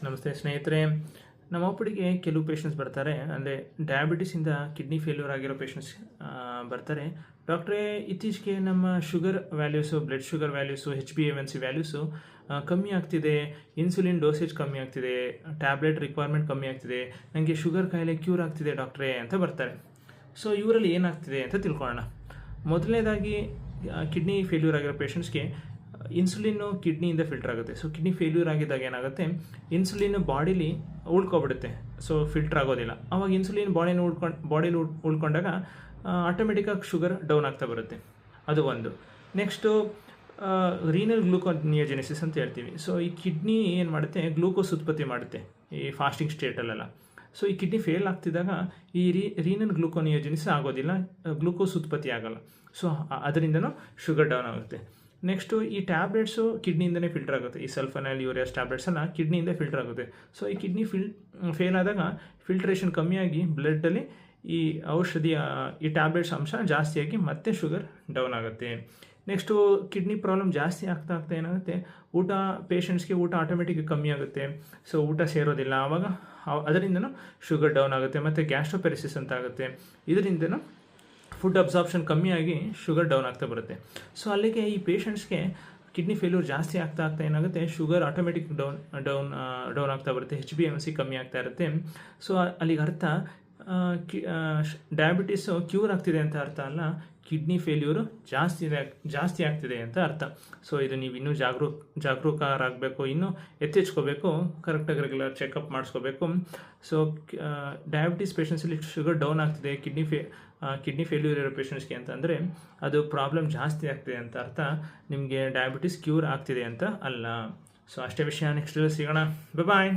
ನಮಸ್ತೆ ಸ್ನೇಹಿತರೆ. ನಮ್ಮ ಒಬ್ಬರಿಗೆ ಕೆಲವು ಪೇಷಂಟ್ಸ್ ಬರ್ತಾರೆ, ಅಂದರೆ ಡಯಾಬಿಟಿಸಿಂದ ಕಿಡ್ನಿ ಫೇಲ್ಯೂರ್ ಆಗಿರೋ ಪೇಷಂಟ್ಸ್ ಬರ್ತಾರೆ. ಡಾಕ್ಟ್ರೇ, ಇತ್ತೀಚೆಗೆ ನಮ್ಮ sugar values, blood sugar values, HbA1c values ಕಮ್ಮಿ ಆಗ್ತಿದೆ, ಇನ್ಸುಲಿನ್ ಡೋಸೇಜ್ ಕಮ್ಮಿ ಆಗ್ತಿದೆ, ಟ್ಯಾಬ್ಲೆಟ್ ರಿಕ್ವೈರ್ಮೆಂಟ್ ಕಮ್ಮಿ ಆಗ್ತಿದೆ, ನನಗೆ ಶುಗರ್ ಕಾಯಿಲೆ ಕ್ಯೂರ್ ಆಗ್ತಿದೆ ಡಾಕ್ಟ್ರೇ ಅಂತ ಬರ್ತಾರೆ. ಸೊ ಇವರಲ್ಲಿ ಏನಾಗ್ತಿದೆ ಅಂತ ತಿಳ್ಕೊಳ್ಳೋಣ. ಮೊದಲನೇದಾಗಿ ಕಿಡ್ನಿ ಫೇಲ್ಯೂರ್ ಆಗಿರೋ ಪೇಷಂಟ್ಸ್ಗೆ ಇನ್ಸುಲಿನ್ನು ಕಿಡ್ನಿಯಿಂದ ಫಿಲ್ಟರ್ ಆಗುತ್ತೆ. ಸೊ ಕಿಡ್ನಿ ಫೇಲ್ಯೂರ್ ಆಗಿದ್ದಾಗ ಏನಾಗುತ್ತೆ, ಇನ್ಸುಲಿನ್ ಬಾಡಿಲಿ ಉಳ್ಕೊಬಿಡುತ್ತೆ, ಸೊ ಫಿಲ್ಟರ್ ಆಗೋದಿಲ್ಲ. ಆವಾಗ ಇನ್ಸುಲಿನ್ ಬಾಡಿಲಿ ಉಳ್ಕೊಂಡಾಗ ಆಟೋಮೆಟಿಕ್ಕಾಗಿ ಶುಗರ್ ಡೌನ್ ಆಗ್ತಾ ಬರುತ್ತೆ. ಅದು ಒಂದು. ನೆಕ್ಸ್ಟು ರೀನಲ್ ಗ್ಲೂಕೋನಿಯೋಜೆನಿಸಿಸ್ ಅಂತ ಹೇಳ್ತೀವಿ. ಸೊ ಈ ಕಿಡ್ನಿ ಏನು ಮಾಡುತ್ತೆ, ಗ್ಲೂಕೋಸ್ ಉತ್ಪತ್ತಿ ಮಾಡುತ್ತೆ ಈ ಫಾಸ್ಟಿಂಗ್ ಸ್ಟೇಟಲ್ಲೆಲ್ಲ. ಸೊ ಈ ಕಿಡ್ನಿ ಫೇಲ್ ಆಗ್ತಿದ್ದಾಗ ಈ ರೀನಲ್ ಗ್ಲೂಕೋನಿಯೋಜೆನಿಸಿಸ್ ಆಗೋದಿಲ್ಲ, ಗ್ಲೂಕೋಸ್ ಉತ್ಪತ್ತಿ ಆಗಲ್ಲ. ಸೊ ಅದರಿಂದನೂ ಶುಗರ್ ಡೌನ್ ಆಗುತ್ತೆ. ನೆಕ್ಸ್ಟು ಈ ಟ್ಯಾಬ್ಲೆಟ್ಸು ಕಿಡ್ನಿಯಿಂದನೇ ಫಿಲ್ಟರ್ ಆಗುತ್ತೆ. ಈ ಸಲ್ಫನೈಲ್ ಯೂರಿಯಾಸ್ ಟ್ಯಾಬ್ಲೆಟ್ಸ್ ಎಲ್ಲ ಕಿಡ್ನಿಯಿಂದ ಫಿಲ್ಟರ್ ಆಗುತ್ತೆ. ಸೊ ಈ ಕಿಡ್ನಿ ಫೇಲ್ ಆದಾಗ ಫಿಲ್ಟ್ರೇಷನ್ ಕಮ್ಮಿಯಾಗಿ ಬ್ಲಡ್ಡಲ್ಲಿ ಈ ಔಷಧಿಯ ಈ ಟ್ಯಾಬ್ಲೆಟ್ಸ್ ಅಂಶ ಜಾಸ್ತಿಯಾಗಿ ಮತ್ತೆ ಶುಗರ್ ಡೌನ್ ಆಗುತ್ತೆ. ನೆಕ್ಸ್ಟು ಕಿಡ್ನಿ ಪ್ರಾಬ್ಲಮ್ ಜಾಸ್ತಿ ಆಗ್ತಾ ಏನಾಗುತ್ತೆ, ಪೇಷಂಟ್ಸ್ಗೆ ಊಟ ಆಟೋಮೆಟಿಕ್ ಕಮ್ಮಿ ಆಗುತ್ತೆ. ಸೊ ಊಟ ಸೇರೋದಿಲ್ಲ, ಆವಾಗ ಅದರಿಂದನೂ ಶುಗರ್ ಡೌನ್ ಆಗುತ್ತೆ. ಮತ್ತು ಗ್ಯಾಸ್ಟ್ರೋಪೆರಿಸಿಸ್ ಅಂತ ಆಗುತ್ತೆ. ಇದರಿಂದನೂ ಫುಡ್ ಅಬ್ಸಾರ್ಪ್ಷನ್ ಕಮ್ಮಿಯಾಗಿ ಶುಗರ್ ಡೌನ್ ಆಗ್ತಾ ಬರುತ್ತೆ. ಸೊ ಅಲ್ಲಿಗೆ ಈ ಪೇಷಂಟ್ಸ್ಗೆ ಕಿಡ್ನಿ ಫೇಲ್ಯೂರ್ ಜಾಸ್ತಿ ಆಗ್ತಾ ಏನಾಗುತ್ತೆ, ಶುಗರ್ ಆಟೋಮೆಟಿಕ್ ಡೌನ್ ಆಗ್ತಾ ಬರುತ್ತೆ, HbA1c ಕಮ್ಮಿ ಆಗ್ತಾ ಇರುತ್ತೆ. ಸೊ ಅಲ್ಲಿಗೆ ಅರ್ಥ ಡಯಾಬಿಟಿಸು ಕ್ಯೂರ್ ಆಗ್ತಿದೆ ಅಂತ ಅರ್ಥ ಅಲ್ಲ, ಕಿಡ್ನಿ ಫೇಲ್ಯೂರು ಜಾಸ್ತಿ ಆಗ್ತಿದೆ ಅಂತ ಅರ್ಥ. ಸೊ ಇದು ನೀವು ಇನ್ನೂ ಜಾಗರೂಕರಾಗಬೇಕು, ಇನ್ನೂ ಎಚ್ಚೆಚ್ಕೋಬೇಕು, ಕರೆಕ್ಟಾಗಿ ರೆಗ್ಯುಲರ್ ಚೆಕಪ್ ಮಾಡಿಸ್ಕೋಬೇಕು. ಸೊ ಡಯಾಬಿಟಿಸ್ ಪೇಷಂಟ್ಸಲ್ಲಿ ಶುಗರ್ ಡೌನ್ ಆಗ್ತಿದೆ, ಕಿಡ್ನಿ ಫೇಲ್ಯೂರ್ ಇರೋ ಪೇಷಂಟ್ಸ್ಗೆ ಅಂತಂದರೆ ಅದು ಪ್ರಾಬ್ಲಮ್ ಜಾಸ್ತಿ ಆಗ್ತಿದೆ ಅಂತ ಅರ್ಥ, ನಿಮಗೆ ಡಯಾಬಿಟಿಸ್ ಕ್ಯೂರ್ ಆಗ್ತಿದೆ ಅಂತ ಅಲ್ಲ. ಸೊ ಅಷ್ಟೇ ವಿಷಯ. ನೆಕ್ಸ್ಟ್ ಸಿಗೋಣ. ಬಾಯ್.